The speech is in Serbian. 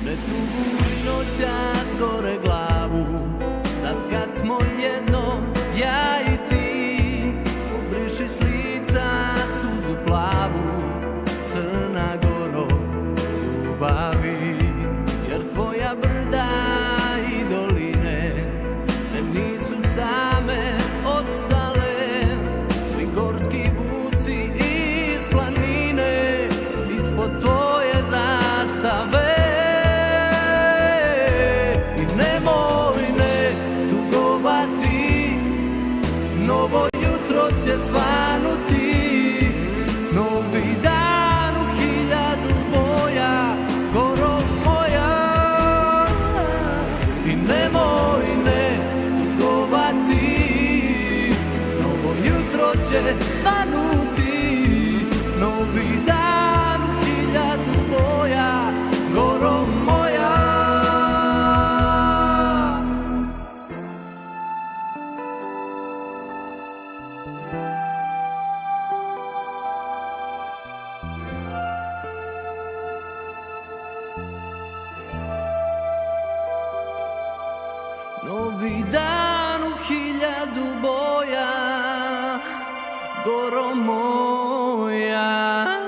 ne tugu i noćas gore glavu. Sad kad smo jedno, ja i ti, obriši s lica suzu plavu. Crna Goro ljubavi, jer tvoja brda i doline ne nisu same ostale. Svi gorski vuci iz planine, ispod tvoje zastave. I nemoj ne tugovati, novo jutro će svanuti. Novi dan u hiljadu boja, Goro moja. I nemoj ne tugovati, novo jutro će svanuti. Novi dan u hiljadu boja, Goro moja. Novi dan u hiljadu boja, Goro moja.